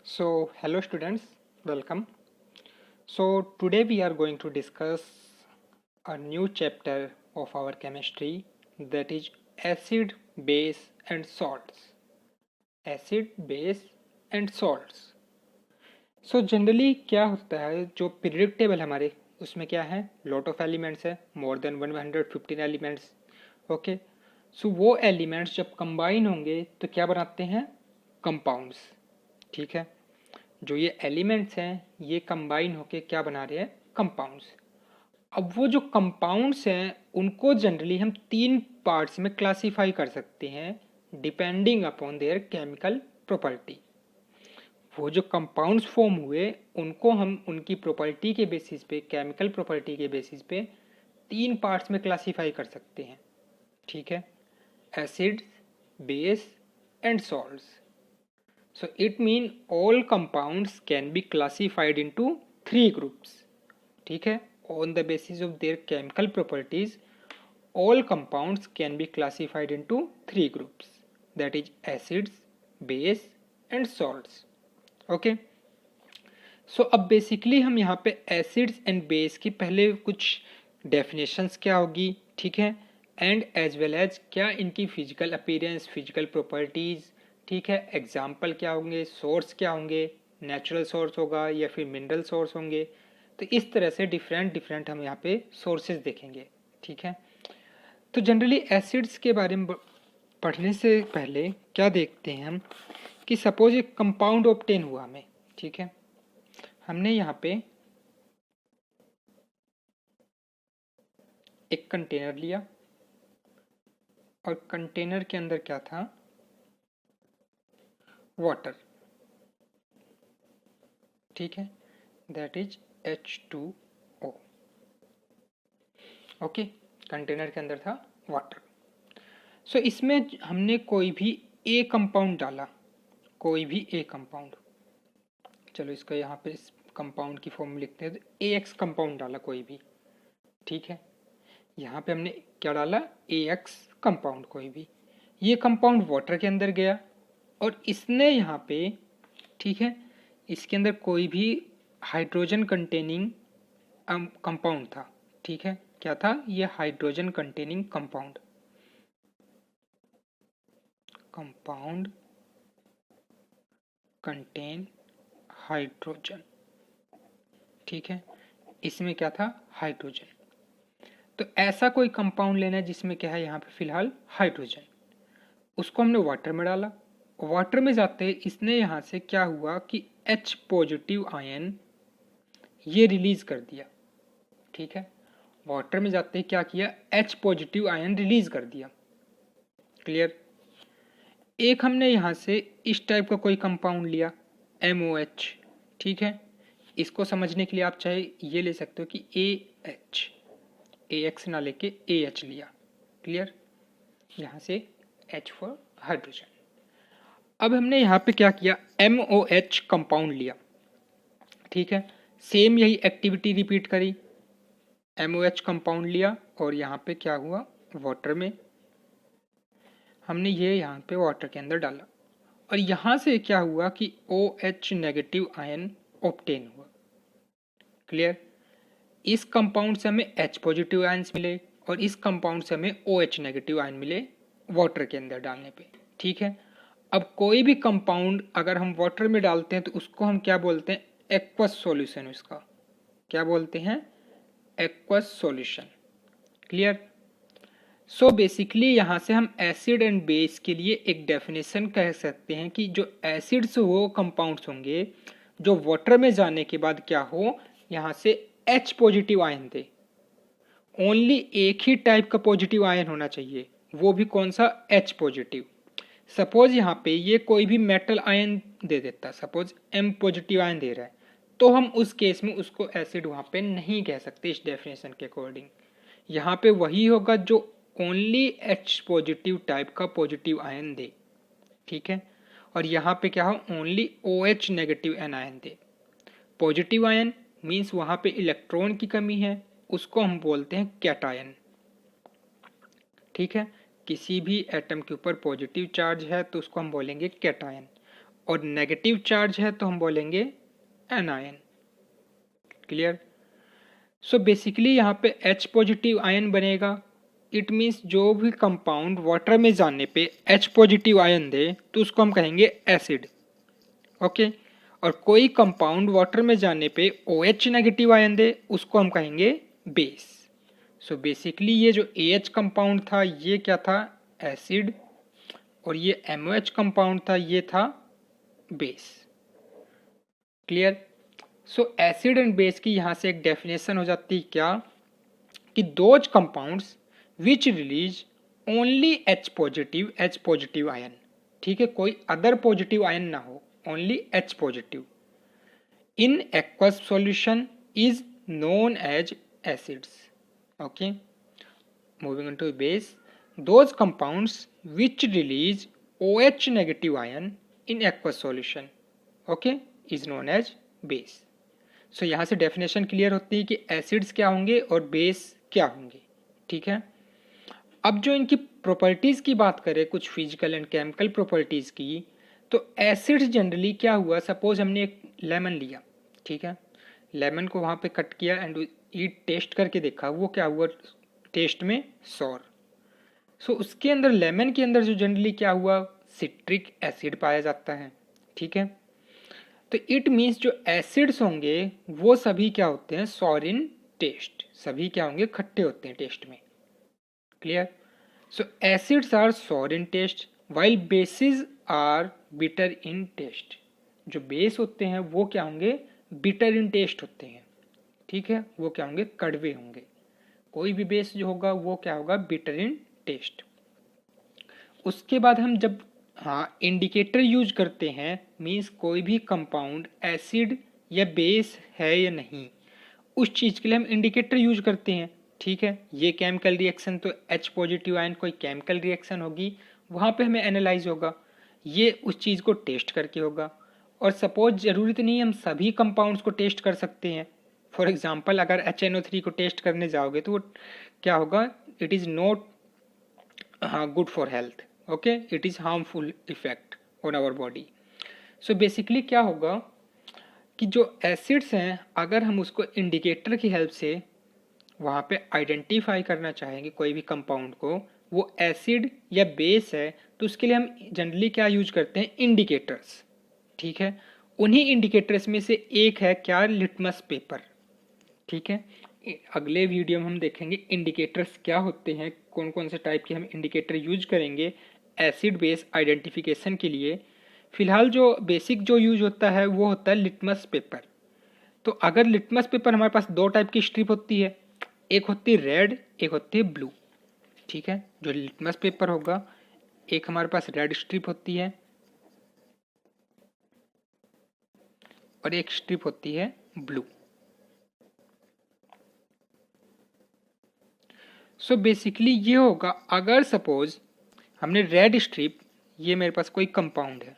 So, hello students, welcome. So, today we are going to discuss a new chapter of our chemistry, that is acid, base and salts. Acid, base and salts. So, generally क्या होता है, जो periodic table हमारे उसमें क्या है, lot of elements है, more than 115 elements. Okay, सो वो एलिमेंट्स जब कंबाइन होंगे तो क्या बनाते हैं, कंपाउंड्स. ठीक है, जो ये एलिमेंट्स हैं ये कंबाइन होके क्या बना रहे हैं, कंपाउंड्स. अब वो जो कंपाउंड्स हैं उनको जनरली हम तीन पार्ट्स में क्लासिफाई कर सकते हैं depending upon their chemical property. वो जो कंपाउंड्स फॉर्म हुए उनको हम उनकी प्रॉपर्टी के बेसिस पे, केमिकल प्रॉपर्टी के बेसिस पे तीन पार्ट्स में क्लासिफाई कर सकते हैं. ठीक है, acids, base and salts. So it means all compounds can be classified into three groups. ठीक है, on the basis of their chemical properties, all compounds can be classified into three groups. That is acids, base and salts. Okay. So अब basically हम यहाँ पे acids and base की पहले कुछ definitions क्या होगी, ठीक है, and as well as क्या इनकी physical appearance, physical properties, ठीक है, एग्जाम्पल क्या होंगे, सोर्स क्या होंगे, नेचुरल सोर्स होगा या फिर मिनरल सोर्स होंगे. तो इस तरह से डिफरेंट हम यहाँ पे सोर्सेज देखेंगे. ठीक है, तो जनरली एसिड्स के बारे में पढ़ने से पहले क्या देखते हैं हम कि सपोज एक कंपाउंड ऑब्टेन हुआ हमें. ठीक है, हमने यहाँ पे एक कंटेनर लिया और कंटेनर के अंदर क्या था, वाटर. ठीक है, that is H2O. Okay, container के अंदर था वाटर. सो इसमें हमने कोई भी ए कंपाउंड डाला, कोई भी ए कंपाउंड. चलो इसका यहाँ पे इस कंपाउंड की फॉर्म लिखते हैं, तो AX कंपाउंड डाला कोई भी. ठीक है, यहाँ पे हमने क्या डाला, AX कंपाउंड कोई भी. ये कंपाउंड वाटर के अंदर गया और इसने यहाँ पे, ठीक है, इसके अंदर कोई भी हाइड्रोजन कंटेनिंग कंपाउंड था. ठीक है, क्या था ये, hydrogen containing compound contain hydrogen. ठीक है, इसमें क्या था, हाइड्रोजन. तो ऐसा कोई कंपाउंड लेना है जिसमें क्या है, यहाँ पे फिलहाल हाइड्रोजन. उसको हमने वाटर में डाला. वाटर में जाते इसने यहाँ से क्या हुआ कि H पॉजिटिव आयन ये रिलीज कर दिया. ठीक है, वाटर में जाते क्या किया, H पॉजिटिव आयन रिलीज कर दिया. क्लियर. एक हमने यहाँ से इस टाइप का कोई कंपाउंड लिया, MOH. ठीक है, इसको समझने के लिए आप चाहे ये ले सकते हो कि AH, AX ना लेके AH लिया. क्लियर, यहाँ से H फॉर हाइड्रोजन. अब हमने यहाँ पे क्या किया, MOH कंपाउंड लिया. ठीक है, सेम यही एक्टिविटी रिपीट करी. MOH कंपाउंड लिया और यहाँ पे क्या हुआ, वाटर में हमने ये यहाँ पे वाटर के अंदर डाला और यहाँ से क्या हुआ कि OH नेगेटिव आयन ऑब्टेन हुआ. क्लियर, इस कंपाउंड से हमें H पॉजिटिव आयन्स मिले और इस कंपाउंड से हमें OH नेगेटिव आयन मिले वाटर के अंदर डालने पे. ठीक है, अब कोई भी कंपाउंड अगर हम वाटर में डालते हैं तो उसको हम क्या बोलते हैं, एक्वस सॉल्यूशन. उसका क्या बोलते हैं, aqueous solution. Clear. So basically यहाँ से हम एसिड एंड बेस के लिए एक डेफिनेशन कह सकते हैं कि जो एसिड्स वो कंपाउंड्स होंगे जो वाटर में जाने के बाद क्या हो, यहाँ से H पॉजिटिव आयन दे. ओनली एक ही टाइप का पॉजिटिव आयन होना चाहिए, वो भी कौन सा, H पॉजिटिव. सपोज यहाँ पे ये कोई भी मेटल आयन दे देता, सपोज M पॉजिटिव आयन दे रहा है, तो हम उस केस में उसको एसिड वहाँ पे नहीं कह सकते इस डेफिनेशन के अकॉर्डिंग. यहाँ पे वही होगा जो ओनली H पॉजिटिव टाइप का पॉजिटिव आयन दे. ठीक है, और यहाँ पे क्या हो, ओनली OH नेगेटिव आयन दे. पॉजिटिव आयन मीन्स वहाँ पे इलेक्ट्रॉन की कमी है, उसको हम बोलते हैं कैटायन. ठीक है, किसी भी एटम के ऊपर पॉजिटिव चार्ज है तो उसको हम बोलेंगे कैटायन. और नेगेटिव चार्ज है तो हम बोलेंगे एनायन। क्लियर। सो बेसिकली यहाँ पे H पॉजिटिव आयन बनेगा। इट मीन्स जो भी कंपाउंड वाटर में जाने पे H पॉजिटिव आयन दे तो उसको हम कहेंगे एसिड। ओके। और कोई कंपाउंड वाटर में जाने पे OH नेगेटिव आयन दे उसको हम कहेंगे बेस। सो बेसिकली ये जो AH कंपाउंड था ये क्या था, एसिड, और ये MOH कंपाउंड था ये था base. Clear. So acid and base की यहाँ से एक डेफिनेशन हो जाती है क्या, कि those compounds which release only H positive ion. ठीक है, कोई अदर पॉजिटिव आयन ना हो, only H positive in aqueous solution is known as acids. Okay, moving on to base, those compounds which release OH negative ion in aqueous solution, okay, is known as base. So यहाँ से definition clear होती है कि acids क्या होंगे और base क्या होंगे। ठीक है, अब जो इनकी प्रॉपर्टीज की बात करें, कुछ फिजिकल एंड केमिकल प्रॉपर्टीज की, तो एसिड्स जनरली क्या हुआ, सपोज हमने एक लेमन लिया, ठीक है, लेमन को वहाँ पे कट किया एंड ईट टेस्ट करके देखा, वो क्या हुआ टेस्ट में सॉर। सो उसके अंदर लेमन के अंदर जो जनरली क्या हुआ, सिट्रिक एसिड पाया जाता है। ठीक है, तो इट मीन्स जो एसिड्स होंगे वो सभी क्या होते हैं, सॉर इन टेस्ट, सभी क्या होंगे, खट्टे होते हैं टेस्ट में। Clear. So acids are sour in taste while bases are bitter in taste. जो बेस होते हैं वो क्या होंगे, बिटर इन टेस्ट होते हैं। ठीक है, वो क्या होंगे, कड़वे होंगे। कोई भी बेस जो होगा वो क्या होगा, बिटर इन टेस्ट। उसके बाद हम जब इंडिकेटर यूज करते हैं, मीन्स कोई भी कंपाउंड एसिड या बेस है या नहीं, उस चीज के लिए हम इंडिकेटर यूज करते हैं। ठीक है, ये केमिकल रिएक्शन तो H पॉजिटिव आयन कोई केमिकल रिएक्शन होगी, वहाँ पे हमें एनालाइज होगा, ये उस चीज़ को टेस्ट करके होगा। और सपोज जरूरी तो नहीं हम सभी कंपाउंड्स को टेस्ट कर सकते हैं। फॉर एग्जांपल अगर HNO3 को टेस्ट करने जाओगे तो वो क्या होगा, it is not good for health. Okay, it is harmful effect on our body. So basically क्या होगा कि जो एसिड्स हैं, अगर हम उसको इंडिकेटर की हेल्प से वहाँ पे आइडेंटिफाई करना चाहेंगे कोई भी कंपाउंड को, वो एसिड या बेस है, तो उसके लिए हम जनरली क्या यूज करते हैं, इंडिकेटर्स। ठीक है, उन्हीं इंडिकेटर्स में से एक है क्या, लिटमस पेपर। ठीक है, अगले वीडियो में हम देखेंगे इंडिकेटर्स क्या होते हैं, कौन कौन से टाइप के हम इंडिकेटर यूज करेंगे एसिड बेस आइडेंटिफिकेशन के लिए। फिलहाल जो बेसिक जो यूज होता है वो होता है लिटमस पेपर। तो अगर लिटमस पेपर हमारे पास दो टाइप की स्ट्रिप होती है, एक होती है रेड, एक होती है ब्लू। ठीक है, जो लिटमस पेपर होगा, एक हमारे पास रेड स्ट्रिप होती है और एक स्ट्रिप होती है ब्लू। सो बेसिकली ये होगा, अगर सपोज हमने रेड स्ट्रिप, ये मेरे पास कोई कंपाउंड है,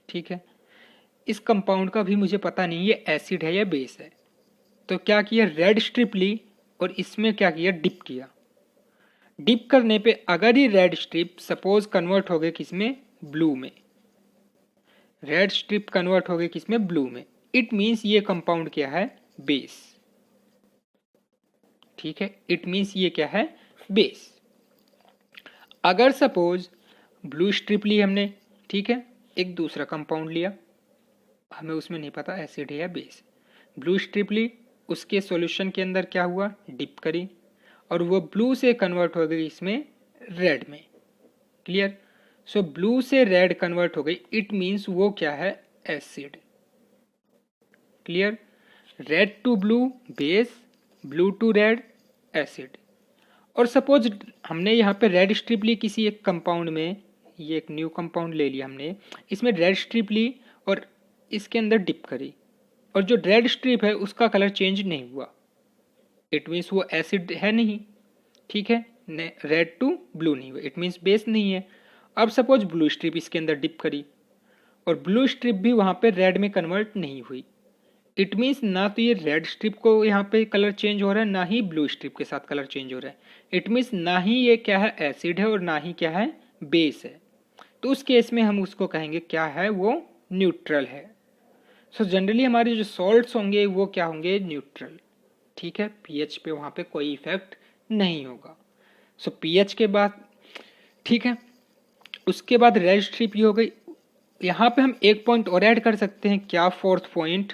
ठीक है, इस कंपाउंड का भी मुझे पता नहीं ये एसिड है या बेस है, तो क्या किया, रेड स्ट्रिप ली और इसमें क्या किया, डिप किया। डिप करने पे अगर ये रेड स्ट्रिप सपोज कन्वर्ट हो गए किसमें, ब्लू में, रेड स्ट्रिप कन्वर्ट हो गए किसमें, ब्लू में, इट मीन्स ये कंपाउंड क्या है, बेस। ठीक है, इट मीन्स ये क्या है, बेस। अगर सपोज ब्लू स्ट्रिप ली हमने, ठीक है, एक दूसरा कंपाउंड लिया, हमें उसमें नहीं पता एसिड है या बेस, ब्लू स्ट्रिप ली, उसके सॉल्यूशन के अंदर क्या हुआ, डिप करी और वो ब्लू से कन्वर्ट हो गई इसमें रेड में। क्लियर। सो ब्लू से रेड कन्वर्ट हो गई, इट मीन्स वो क्या है, acid. Clear. Red to blue base, blue to red acid. और सपोज हमने यहाँ पे रेड स्ट्रिप ली किसी एक कंपाउंड में, ये एक न्यू कंपाउंड ले लिया हमने, इसमें रेड स्ट्रिप ली और इसके अंदर डिप करी, और जो रेड स्ट्रिप है उसका कलर चेंज नहीं हुआ, इट मीन्स वो एसिड है नहीं। ठीक है, रेड टू ब्लू नहीं हुआ, इट मीन्स बेस नहीं है। अब सपोज ब्लू स्ट्रिप इसके अंदर डिप करी और ब्लू स्ट्रिप भी वहाँ पे रेड में कन्वर्ट नहीं हुई, इट मीन्स ना तो ये रेड स्ट्रिप को यहाँ पे कलर चेंज हो रहा है, ना ही ब्लू स्ट्रिप के साथ कलर चेंज हो रहा है। इट मीन्स ना ही ये क्या है, एसिड है, और ना ही क्या है, बेस है। तो उस केस में हम उसको कहेंगे क्या है, वो न्यूट्रल है। सो जनरली हमारे जो सॉल्ट्स होंगे वो क्या होंगे, न्यूट्रल। ठीक है, पीएच पे वहाँ पे कोई इफेक्ट नहीं होगा। सो पीएच के बाद, ठीक है, उसके बाद रेड स्ट्रिप ये हो गई। यहाँ पे हम एक पॉइंट और ऐड कर सकते हैं, क्या, फोर्थ पॉइंट,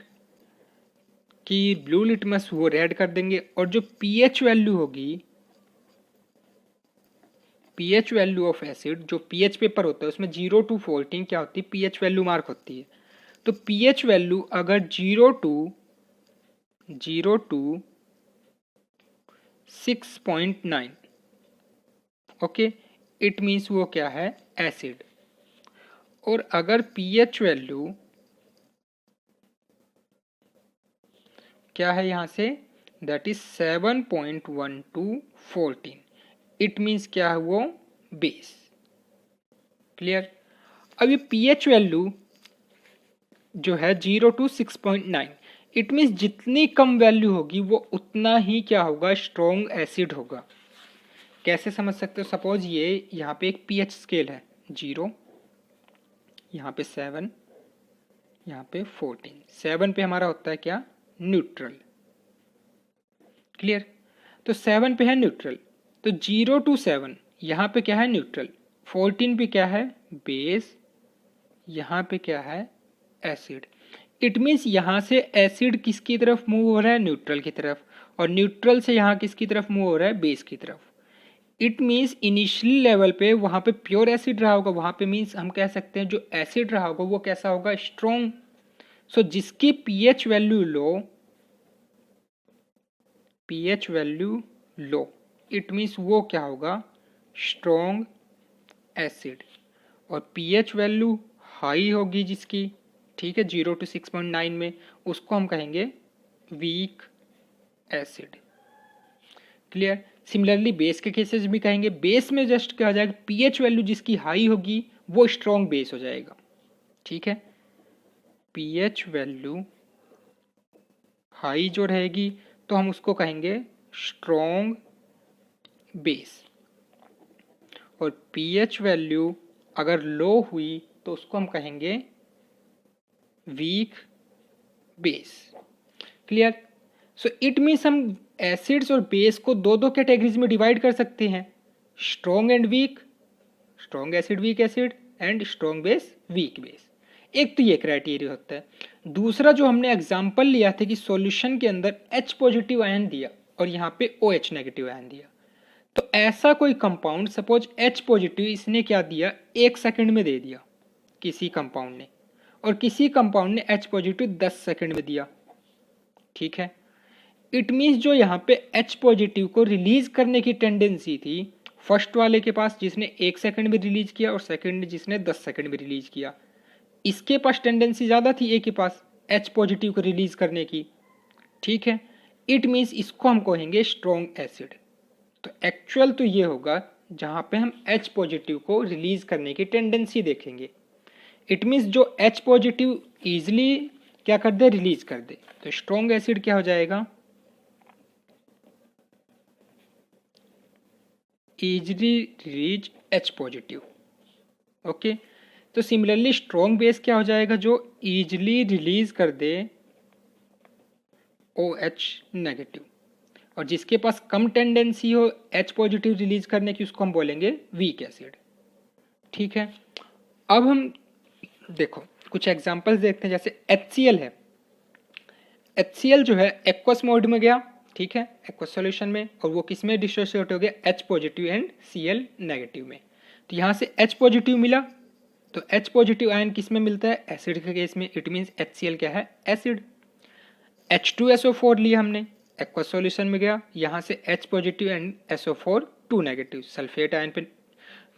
कि ब्लू लिटमस वो रेड कर देंगे और जो पीएच वैल्यू होगी, पीएच वैल्यू ऑफ एसिड, जो पीएच पेपर होता है उसमें 0 to 14 क्या होती है, पीएच वैल्यू मार्क होती है। तो पीएच वैल्यू अगर 0 to 6.9, ओके, इट मीन्स वो क्या है, एसिड। और अगर पीएच वैल्यू क्या है यहाँ से, that is 7.1 to 14, it means क्या है, वो बेस। क्लियर। अब ये पीएच वैल्यू जो है 0 to 6.9, इट मीन्स जितनी कम वैल्यू होगी वो उतना ही क्या होगा, स्ट्रॉन्ग एसिड होगा। कैसे समझ सकते हो, सपोज ये यहाँ पे एक पीएच स्केल है, 0, यहाँ पे 7, यहाँ पे 14। 7 पे हमारा होता है क्या, न्यूट्रल। क्लियर। तो 7 पे है न्यूट्रल, तो 0 to 7 यहाँ पे क्या है, न्यूट्रल। 14 पे क्या है, बेस। यहाँ पे क्या है, एसिड। इट मीन्स यहाँ से एसिड किसकी तरफ मूव हो रहा है, न्यूट्रल की तरफ, और न्यूट्रल से यहाँ किसकी तरफ मूव हो रहा है, बेस की तरफ। इट मीन्स इनिशियली लेवल पे वहाँ पे प्योर एसिड रहा होगा, वहाँ पे मीन्स हम कह सकते हैं जो एसिड रहा होगा वो कैसा होगा, स्ट्रॉन्ग। सो जिसकी pH value low, pH value low, it means वो क्या होगा, स्ट्रॉन्ग एसिड। और पीएच वैल्यू हाई होगी जिसकी, ठीक है, 0 to 6.9 में, उसको हम कहेंगे weak acid. Clear. Similarly base के केसेस भी कहेंगे, बेस में जस्ट क्या हो जाएगा, पीएच वैल्यू जिसकी हाई होगी वो स्ट्रॉन्ग बेस हो जाएगा। ठीक है, पीएच वैल्यू हाई जो रहेगी तो हम उसको कहेंगे स्ट्रॉन्ग बेस, और पीएच वैल्यू अगर लो हुई तो उसको हम कहेंगे weak base. Clear. So it means हम एसिड्स और बेस को दो दो कैटेगरीज में डिवाइड कर सकते हैं, strong and weak, strong acid weak acid, and strong base weak base. एक तो ये क्राइटेरिया होता है। दूसरा जो हमने एग्जांपल लिया था कि सॉल्यूशन के अंदर H पॉजिटिव आयन दिया और यहाँ पे OH नेगेटिव आयन दिया, तो ऐसा कोई कंपाउंड, सपोज H पॉजिटिव इसने क्या दिया, 1 सेकंड में दे दिया किसी कंपाउंड ने, और किसी कंपाउंड ने H पॉजिटिव 10 सेकंड में दिया। ठीक है, इट मीन्स जो यहाँ पे H पॉजिटिव को रिलीज करने की टेंडेंसी थी फर्स्ट वाले के पास जिसने 1 सेकंड में रिलीज किया, और सेकंड जिसने 10 सेकंड में रिलीज किया, इसके पास टेंडेंसी ज़्यादा थी ए के पास H पॉजिटिव को रिलीज करने की। ठीक है, इट मीन्स इसको हम कहेंगे स्ट्रॉन्ग एसिड। तो एक्चुअल तो ये होगा जहाँ पे हम H पॉजिटिव को रिलीज करने की टेंडेंसी देखेंगे। इट मीन्स जो H पॉजिटिव ईजिली क्या कर दे, रिलीज कर दे, तो स्ट्रॉन्ग एसिड क्या हो जाएगा, easily release H positive. Okay, तो सिमिलरली स्ट्रॉन्ग बेस क्या हो जाएगा, जो ईजिली रिलीज कर दे OH नेगेटिव, और जिसके पास कम टेंडेंसी हो H पॉजिटिव रिलीज करने की उसको हम बोलेंगे वीक एसिड। ठीक है, अब हम देखो कुछ एग्जांपल्स देखते हैं। जैसे HCl है, HCl जो है एक्वस मोड में गया, ठीक है, एक्वस सॉल्यूशन में, और वो किस में डिसोसिएट हो गया, H positive and Cl negative में। तो यहाँ से H पॉजिटिव मिला, तो H पॉजिटिव आयन किस में मिलता है, एसिड के केस में, इट मीन्स HCl क्या है, एसिड। H2SO4 लिया हमने, एक्वस सॉल्यूशन में गया, यहाँ से H positive and SO4 2 negative, sulphate ion पे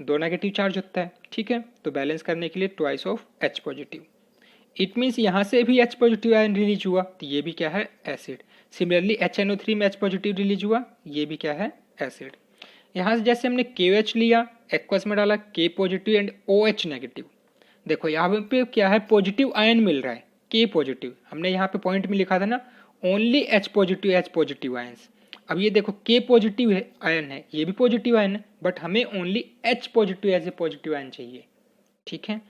2 नेगेटिव चार्ज होता है। ठीक है, तो बैलेंस करने के लिए twice of H positive, it means यहाँ से भी H पॉजिटिव आयन रिलीज हुआ, तो ये भी क्या है, एसिड। सिमिलरली HNO3 में H पॉजिटिव रिलीज हुआ, ये भी क्या है, एसिड। यहाँ से जैसे हमने KOH लिया, एक्वस में डाला, K positive and OH negative, देखो यहाँ पे क्या है, पॉजिटिव आयन मिल रहा है, K पॉजिटिव। हमने यहाँ पे पॉइंट में लिखा था ना, ओनली H पॉजिटिव आयन्स। अब ये देखो K पॉजिटिव है आयन है, ये भी पॉजिटिव आयन है, बट हमें only H positive as a positive ion चाहिए। ठीक है।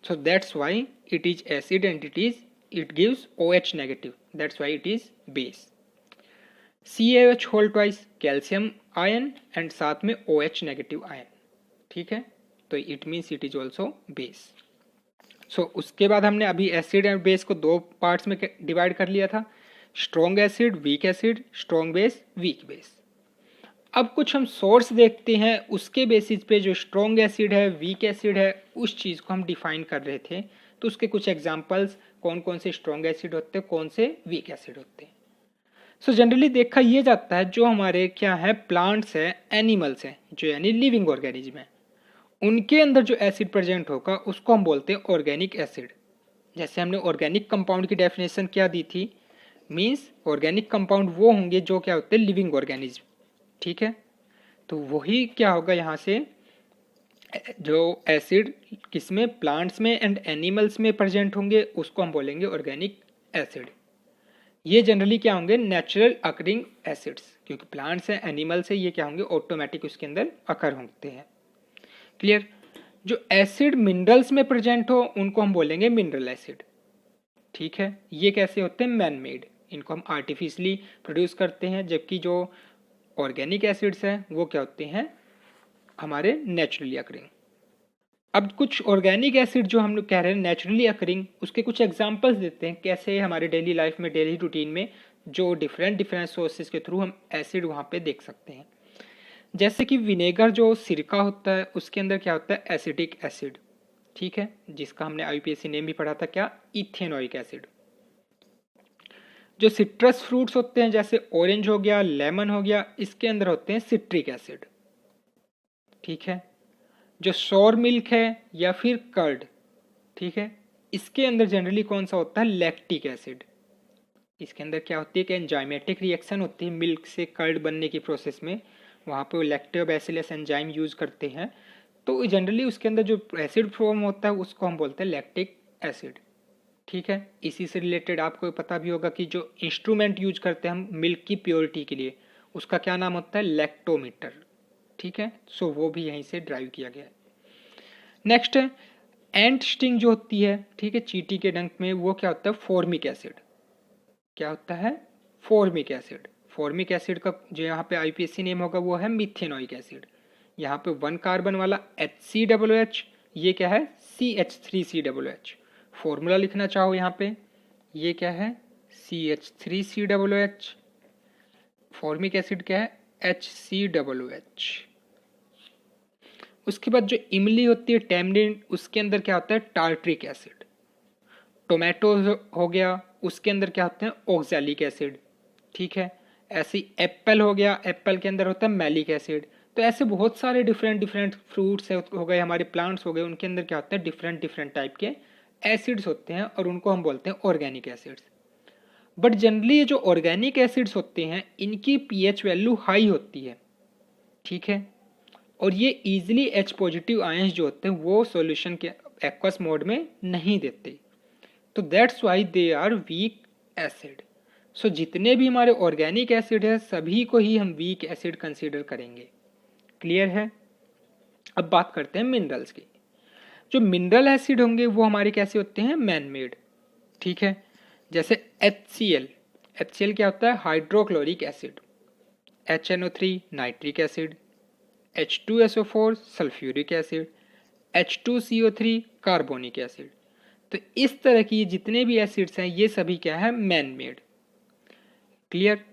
So that's why it is acid and it gives OH negative, that's why it is base. CaOH whole twice calcium ion and साथ में OH negative ion, ठीक है, तो it means it is also base. So उसके बाद हमने अभी acid and base को दो पार्ट्स में डिवाइड कर लिया था, strong acid, weak acid, strong base, weak base. अब कुछ हम सोर्स देखते हैं, उसके बेसिस पे जो स्ट्रॉन्ग एसिड है, वीक एसिड है, उस चीज़ को हम डिफाइन कर रहे थे। तो उसके कुछ एग्जांपल्स, कौन कौन से स्ट्रॉन्ग एसिड होते हैं, कौन से वीक एसिड होते हैं। सो जनरली देखा ये जाता है जो हमारे क्या है, प्लांट्स है, एनिमल्स हैं, जो यानी लिविंग ऑर्गेनिज्म है, उनके अंदर जो एसिड प्रेजेंट होगा उसको हम बोलते हैं ऑर्गेनिक एसिड। जैसे हमने ऑर्गेनिक कंपाउंड की डेफिनेशन क्या दी थी, मीन्स ऑर्गेनिक कंपाउंड वो होंगे जो क्या होते हैं, लिविंग ऑर्गेनिज्म, ठीक है। तो वही क्या होगा यहाँ से, जो एसिड किसमें, प्लांट्स में एंड एनिमल्स में प्रेजेंट होंगे उसको हम बोलेंगे ऑर्गेनिक एसिड। ये जनरली क्या होंगे, नेचुरल अकरिंग एसिड्स, क्योंकि प्लांट्स है, एनिमल्स है, ये क्या होंगे, ऑटोमेटिक उसके अंदर अकर होते हैं। क्लियर। जो एसिड मिनरल्स में प्रेजेंट हो उनको हम बोलेंगे मिनरल एसिड, ठीक है। ये कैसे होते हैं, मैन मेड, इनको हम आर्टिफिशियली प्रोड्यूस करते हैं, जबकि जो ऑर्गेनिक एसिड्स हैं वो क्या होते हैं, हमारे नेचुरली अकरिंग। अब कुछ ऑर्गेनिक एसिड जो हम लोग कह रहे हैं नेचुरली अकरिंग, उसके कुछ एग्जांपल्स देते हैं, कैसे हमारे डेली लाइफ में, डेली रूटीन में जो डिफरेंट सोर्सेज के थ्रू हम एसिड वहाँ पे देख सकते हैं। जैसे कि विनेगर, जो सिरका होता है, उसके अंदर क्या होता है, एसिटिक एसिड, ठीक है, जिसका हमने IUPAC नेम भी पढ़ा था, क्या, इथेनोइक एसिड। जो सिट्रस फ्रूट्स होते हैं, जैसे ऑरेंज हो गया, लेमन हो गया, इसके अंदर होते हैं सिट्रिक एसिड, ठीक है। जो सोर मिल्क है या फिर कर्ड, ठीक है, इसके अंदर जनरली कौन सा होता है, लैक्टिक एसिड। इसके अंदर क्या होती है कि एंजाइमेटिक रिएक्शन होती है मिल्क से कर्ड बनने की प्रोसेस में, वहाँ पे लैक्टोबैसिलस एंजाइम यूज करते हैं, तो जनरली उसके अंदर जो एसिड फॉर्म होता है उसको हम बोलते हैं लैक्टिक एसिड, ठीक है। इसी से रिलेटेड आपको पता भी होगा कि जो इंस्ट्रूमेंट यूज करते हैं हम मिल्क की प्योरिटी के लिए, उसका क्या नाम होता है, लैक्टोमीटर, ठीक है। सो वो भी यहीं से ड्राइव किया गया है। नेक्स्ट है एंट स्टिंग जो होती है, ठीक है, चींटी के डंक में, वो क्या होता है, फॉर्मिक एसिड। क्या होता है, फॉर्मिक एसिड। फॉर्मिक एसिड का जो यहाँ पे IUPAC नेम होगा वो है मिथेनोइक एसिड। यहाँ पे 1 कार्बन वाला HCOOH, ये क्या है, CH3COOH। फॉर्मूला लिखना चाहो यहाँ पे, ये क्या है, CH3COOH। फॉर्मिक एसिड क्या है, HCOOH। उसके बाद जो इमली होती है, टैमरिंड, उसके अंदर क्या होता है, टार्ट्रिक एसिड। टोमेटो हो गया, उसके अंदर क्या होते हैं, ऑक्सैलिक एसिड, ठीक है। ऐसे एप्पल हो गया, एप्पल के अंदर होता है मैलिक एसिड। तो ऐसे बहुत सारे डिफरेंट फ्रूट्स हो गए, हमारे प्लांट्स हो गए, उनके अंदर क्या होता है, डिफरेंट टाइप के एसिड्स होते हैं और उनको हम बोलते हैं ऑर्गेनिक एसिड्स। बट जनरली ये जो ऑर्गेनिक एसिड्स होते हैं इनकी pH वैल्यू हाई होती है, ठीक है, और ये इजीली H पॉजिटिव आयंस जो होते हैं वो सॉल्यूशन के एक्वस मोड में नहीं देते, तो that's why they are weak acid. So जितने भी हमारे ऑर्गेनिक एसिड है सभी को ही हम वीक एसिड कंसीडर करेंगे। क्लियर है। अब बात करते हैं मिनरल्स की। जो मिनरल एसिड होंगे वो हमारे कैसे होते हैं, मैन मेड, ठीक है। जैसे HCl क्या होता है, hydrochloric acid. HNO3 nitric acid, H2SO4 sulphuric acid, H2CO3 carbonic acid. तो इस तरह की जितने भी एसिड्स हैं ये सभी क्या है, मैन मेड। क्लियर।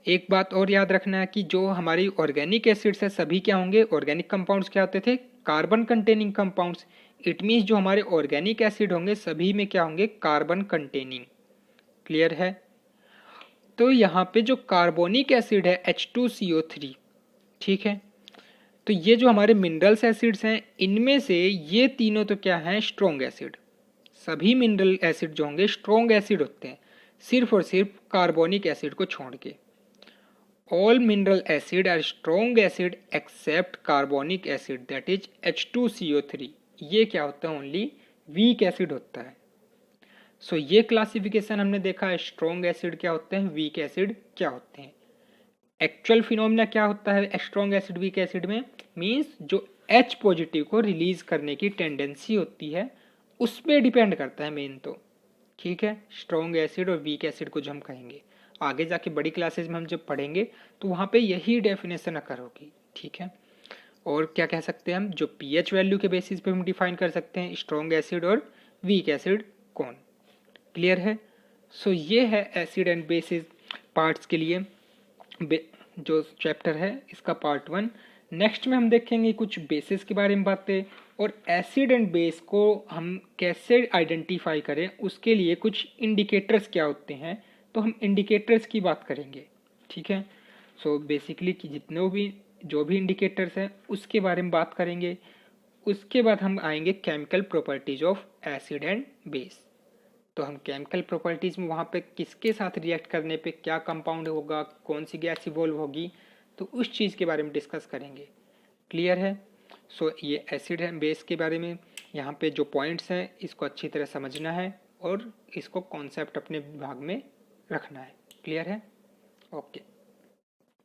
एक बात और याद रखना है कि जो हमारी ऑर्गेनिक एसिड्स है सभी क्या होंगे, ऑर्गेनिक कंपाउंड्स क्या होते थे, carbon containing compounds. It means जो हमारे ऑर्गेनिक एसिड होंगे सभी में क्या होंगे, कार्बन कंटेनिंग। क्लियर है। तो यहाँ पे जो कार्बोनिक एसिड है H2CO3, ठीक है, तो ये जो हमारे मिनरल्स एसिड्स हैं इनमें से ये तीनों तो क्या हैं, स्ट्रॉन्ग एसिड। सभी मिनरल एसिड जो होंगे स्ट्रॉन्ग एसिड होते हैं, सिर्फ और सिर्फ कार्बोनिक एसिड को छोड़ के। All mineral acid are strong acid except carbonic acid that is H2CO3। ये क्या होता है, ओनली वीक एसिड होता है। सो ये क्लासिफिकेशन हमने देखा है, स्ट्रॉन्ग एसिड क्या होते हैं, वीक एसिड क्या होते हैं। एक्चुअल फिनोमिना क्या होता है स्ट्रॉन्ग एसिड वीक एसिड में, मीन्स जो H पॉजिटिव को रिलीज करने की टेंडेंसी होती है, उस पर डिपेंड करता है मेन तो। ठीक है, स्ट्रॉन्ग एसिड और वीक एसिड को जो हम कहेंगे आगे जाके बड़ी क्लासेस में हम जब पढ़ेंगे तो वहाँ पे यही डेफिनेशन अकर होगी। ठीक है, और क्या कह सकते हैं हम, जो पीएच वैल्यू के बेसिस पे हम डिफाइन कर सकते हैं स्ट्रॉन्ग एसिड और वीक एसिड कौन। क्लियर है? सो ये है एसिड एंड बेसिस पार्ट्स के लिए जो चैप्टर है इसका पार्ट 1। नेक्स्ट में हम देखेंगे कुछ बेसिस के बारे में बातें, और एसिड एंड बेस को हम कैसे आइडेंटिफाई करें उसके लिए कुछ इंडिकेटर्स क्या होते हैं, तो हम इंडिकेटर्स की बात करेंगे। ठीक है, सो बेसिकली कि जितने भी जो भी इंडिकेटर्स हैं उसके बारे में बात करेंगे। उसके बाद हम आएंगे chemical properties of acid and base. तो हम केमिकल प्रॉपर्टीज में वहाँ पे किसके साथ रिएक्ट करने पे क्या कंपाउंड होगा, कौन सी गैस इवॉल्व होगी, तो उस चीज़ के बारे में डिस्कस करेंगे। क्लियर है? सो ये एसिड एंड बेस के बारे में यहाँ पे जो पॉइंट्स हैं इसको अच्छी तरह समझना है और इसको कॉन्सेप्ट अपने दिमाग में रखना है। क्लियर है? ओके।